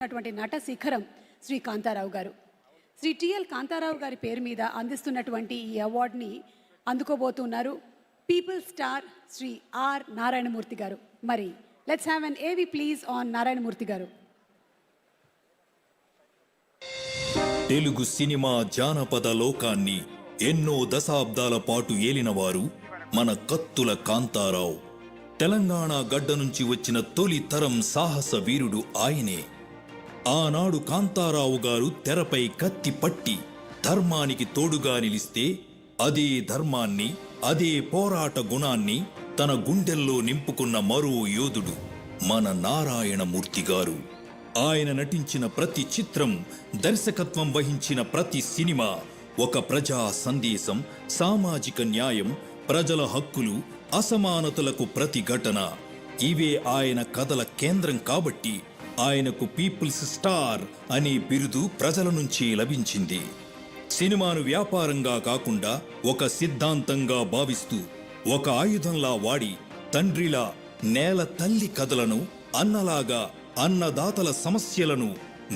అటువంటి నట శిఖరం శ్రీ కాంతారావు గారు. శ్రీ టిఎల్ కాంతారావు గారి పేరు మీద అందిస్తున్నటువంటి ఈ అవార్డుని అందుకోబోతున్నారు people star Shri R Narayanamurthy garu. మరి లెట్స్ హ్యావ్ అన్ ఏవి ప్లీజ్ ఆన్ నారాయణమూర్తి గారు. తెలుగు సినిమా జానపద లోకాన్ని ఎన్నో దశాబ్దాల పాటు ఏలినవారు మన కత్తుల కాంతారావు. తెలంగాణ గడ్డ నుంచి వచ్చిన తొలి తరం సాహస వీరుడు ఆయనే. ఆనాడు కాంతారావు గారు తెరపై కత్తి పట్టి ధర్మానికి తోడుగా నిలిస్తే అదే ధర్మాన్ని, అదే పోరాట గుణాన్ని తన గుండెల్లో నింపుకున్న మరో యోధుడు మన నారాయణమూర్తి గారు. ఆయన నటించిన ప్రతి చిత్రం, దర్శకత్వం వహించిన ప్రతి సినిమా ఒక ప్రజా సందేశం, సామాజిక న్యాయం, ప్రజల హక్కులు, అసమానతలకు ప్రతిఘటన. ఇవే ఆయన కథల కేంద్రం కాబట్టి ఆయనకు పీపుల్స్ స్టార్ అనే బిరుదు ప్రజల నుంచి లభించింది. సినిమాను వ్యాపారంగా కాకుండా ఒక సిద్ధాంతంగా భావిస్తూ, ఒక ఆయుధంలా వాడి తండ్రిలా నేల తల్లి కథలను, అన్నలాగా అన్నదాతల సమస్యలను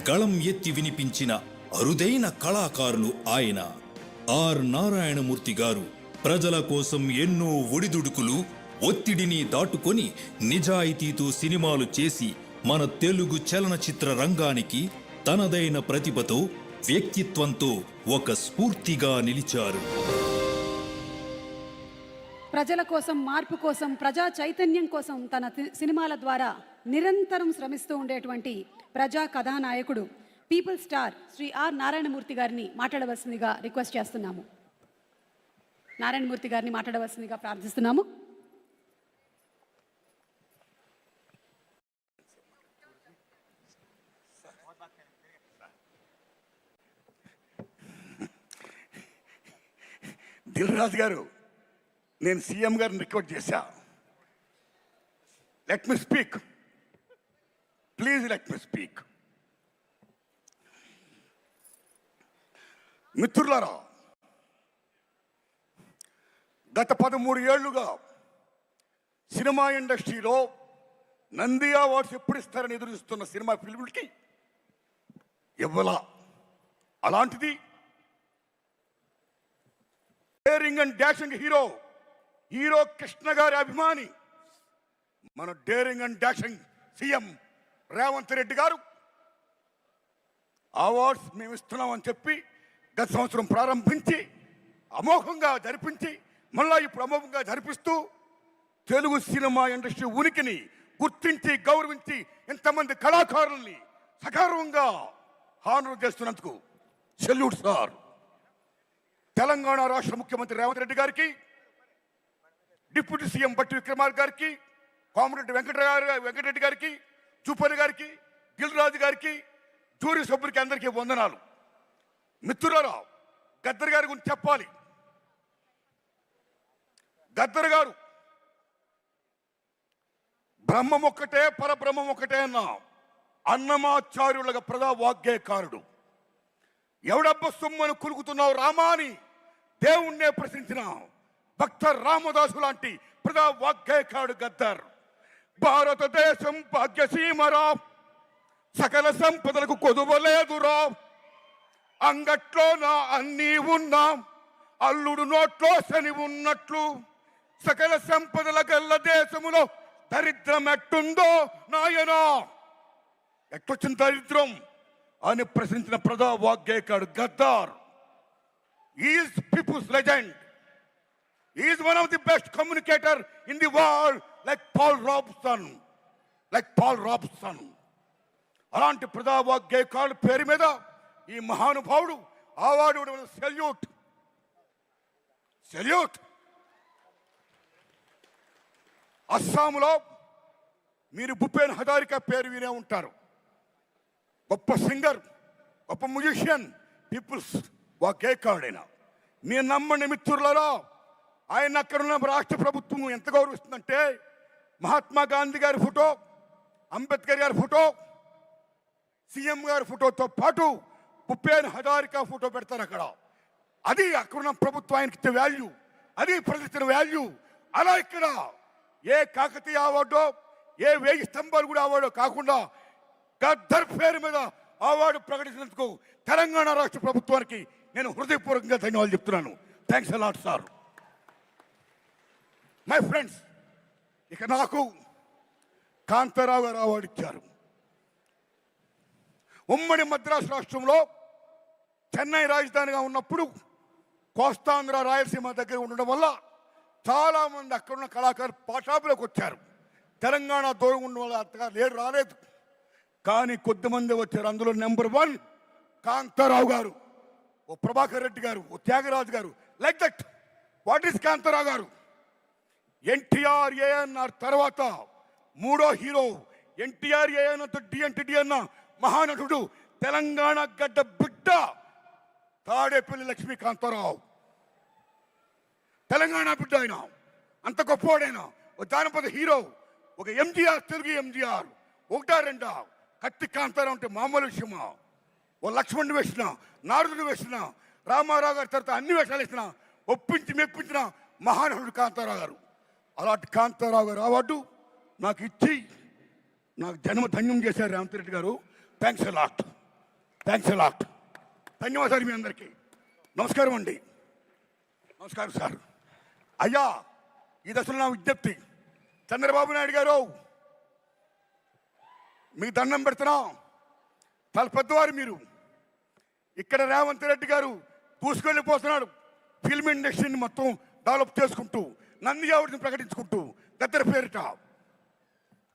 గళం ఎత్తి వినిపించిన అరుదైన కళాకారులు ఆయన. ఆర్ నారాయణమూర్తి గారు ప్రజల కోసం ఎన్నో ఒడిదుడుకులు, ఒత్తిడిని దాటుకొని నిజాయితీతో సినిమాలు చేసి మన తెలుగు చలనచిత్ర రంగానికి తనదైన ప్రతిభతో, వ్యక్తిత్వంతో ఒక స్ఫూర్తిగా నిలిచారు. ప్రజల కోసం, మార్పు కోసం, ప్రజా చైతన్యం కోసం తన సినిమాల ద్వారా నిరంతరం శ్రమిస్తూ ఉండేటువంటి ప్రజా కథానాయకుడు people star Shri R Narayanamurthy గారిని మాట్లాడవలసిందిగా రిక్వెస్ట్ చేస్తున్నాము. నారాయణమూర్తి గారిని మాట్లాడవలసిందిగా ప్రార్థిస్తున్నాము. దిల్ రాజు గారు, నేను సీఎం గారిని రిక్వెస్ట్ చేశా, let me speak, please let me speak. మిత్రులారా, గత 13 ఏళ్లుగా సినిమా ఇండస్ట్రీలో నంది అవార్డ్స్ ఎప్పుడు ఇస్తారని ఎదురు చూస్తున్న సినిమా ఫిల్మ్లకి ఇవ్వలా. అలాంటిది daring and dashing hero Krishna గారి అభిమాని మన daring and dashing CM Revanth Reddy గారు అవార్డ్స్ మేము ఇస్తున్నామని చెప్పి గత సంవత్సరం ప్రారంభించి అమోఘంగా జరిపించి మళ్ళా ఇప్పుడు అమోఘంగా జరిపిస్తూ తెలుగు సినిమా ఇండస్ట్రీ ఉనికిని గుర్తించి గౌరవించి ఇంతమంది కళాకారుల్ని సగర్వంగా హానర్ చేస్తున్నందుకు సెల్యూట్ సార్. తెలంగాణ రాష్ట్ర ముఖ్యమంత్రి రేవంత్ రెడ్డి గారికి, డిప్యూటీ సీఎం బట్టి విక్రమార్క గారికి, కోమరెడ్డి వెంకటరెడ్డి గారికి, చూపల్లి గారికి, దిల్ రాజు గారికి, జూరీ సభ్యులకి అందరికీ వందనాలు. మిత్రులారా, గద్దర్ గారి గురించి చెప్పాలి. గద్దర్ గారు బ్రహ్మం ఒక్కటే, పరబ్రహ్మం ఒక్కటే అన్న అన్నమాచార్యులుగా ప్రజా వాగ్గేయకారుడు. ఎవడబ్బ సొమ్మను కులుకుతున్నావు రామా అని దేవుణ్ణే ప్రశ్నించిన భక్త రామదాసు లాంటి ప్రజా వాగ్గేయకారుడు గద్దర్. భారతదేశం భాగ్యసీమరా, సకల సంపదలకు కొదువలేదురా, అంగట్లో నా అన్నీ ఉన్నా, అల్లుడు నోట్లో శని ఉన్నట్లు, సకల సంపదల గల్ల దేశములో దరిద్రం ఎట్టుందో నాయనా, ఎట్టొచ్చిన దరిద్రం అని ప్రశ్నించిన ప్రజా వాగ్గేయకారుడు Gaddar. Is people's legend, is one of the best communicator in the world, like Paul Robeson. అలాంటి ప్రజా వాగ్గేయకారుడు పేరు మీద ఈ మహానుభావుడు అవార్డు సెల్యూట్. అస్సాంలో మీరు భూపేన్ హజారికా పేరు వినే ఉంటారు. గొప్ప సింగర్, గొప్ప మ్యూజిషియన్, పీపుల్స్ వాగ్గేయకారుడైన. మీరు నమ్మండి మిత్రులారా, ఆయన అక్కడున్న రాష్ట్ర ప్రభుత్వం ఎంత గౌరవిస్తుందంటే మహాత్మా గాంధీ గారి ఫోటో, అంబేద్కర్ గారి ఫోటో, సీఎం గారి ఫోటోతో పాటు భూపేన్ హజారికా ఫోటో పెడతారు అక్కడ. అది అక్కడున్న ప్రభుత్వం ఆయనకి ఇచ్చే వాల్యూ, అది ప్రజలిచ్చిన వాల్యూ. అలా ఇక్కడ ఏ కాకతీయ అవార్డో, ఏ 1000 స్తంభాలు కూడా అవార్డో కాకుండా గద్దర్ పేరు మీద అవార్డు ప్రకటించినందుకు తెలంగాణ రాష్ట్ర ప్రభుత్వానికి నేను హృదయపూర్వకంగా ధన్యవాదాలు చెప్తున్నాను. Thanks a lot sir. My friends, ఇక నాకు కాంతారావు గారు అవార్డు ఇచ్చారు. ఉమ్మడి మద్రాసు రాష్ట్రంలో చెన్నై రాజధానిగా ఉన్నప్పుడు కోస్తాంధ్ర రాయలసీమ దగ్గర ఉండడం వల్ల చాలామంది అక్కడున్న కళాకారులు పాఠాపులకు వచ్చారు. తెలంగాణ దూరం ఉండడం వల్ల అంతగా రాలేదు. కానీ కొద్దిమంది వచ్చారు. అందులో నెంబర్ 1 కాంతారావు గారు, ఓ ప్రభాకర్ రెడ్డి గారు, ఓ త్యాగరాజు గారు. Like that. What is Kantharao గారు? ఎన్టీఆర్ ఏఎన్ఆర్ తర్వాత 3వ హీరో. ఎన్టీఆర్ ఏఎన్ఆర్ డిఎన్టీ అన్న మహానటుడు, తెలంగాణ గడ్డ బిడ్డ తాడేపల్లి లక్ష్మీ కాంతారావు. తెలంగాణ బిడ్డ ఆయన, అంత గొప్పవాడైనా. ఒక జానపద హీరో, ఒక ఎంజీఆర్, తెలుగు ఎంజీఆర్. 1-2 కత్తి కాంతారావు అంటే మామూలు విషయమా? ఓ లక్ష్మణుడు వేసిన, నారదుడు వేసిన, రామారావు గారి తర్వాత అన్ని వేషాలు వేసిన, ఒప్పించి మెప్పించిన మహానటుడు కాంతారావు గారు. అలాంటి కాంతారావు గారు అవార్డు నాకు ఇచ్చి నాకు జన్మ ధన్యం చేశారు రేవంత్ రెడ్డి గారు. Thanks a lot. Thanks a lot. ధన్యవాదాలు మీ అందరికీ. నమస్కారం అండి. నమస్కారం సార్. అయ్యా, ఈ దశలో నా విజ్ఞప్తి, చంద్రబాబు నాయుడు గారు మీ దండం పెడుతున్నా. చాలా పెద్దవారు మీరు. ఇక్కడ రేవంత్ రెడ్డి గారు దూసుకెళ్ళిపోతున్నాడు. ఫిల్మ్ ఇండస్ట్రీని మొత్తం డెవలప్ చేసుకుంటూ, నంది అవార్డుని ప్రకటించుకుంటూ, గద్దర్ పేరిట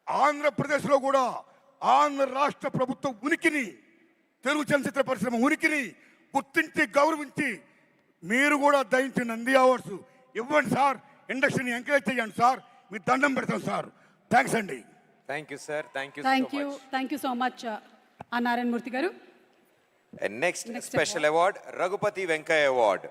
ఆంధ్రప్రదేశ్లో కూడా ఆంధ్ర రాష్ట్ర ప్రభుత్వం ఉనికిని, తెలుగు చలనచిత్ర పరిశ్రమ ఉనికిని గుర్తించి గౌరవించి మీరు కూడా దయించి నంది అవార్డ్స్ ఇవ్వండి సార్. ఇండస్ట్రీని ఎంకరేజ్ చేయండి సార్. మీ దండం పెడతాం సార్. థ్యాంక్స్ అండి. Thank you sir. Thank you so much Narayana Murthy garu. Next special award Raghupathi Venkaiah award.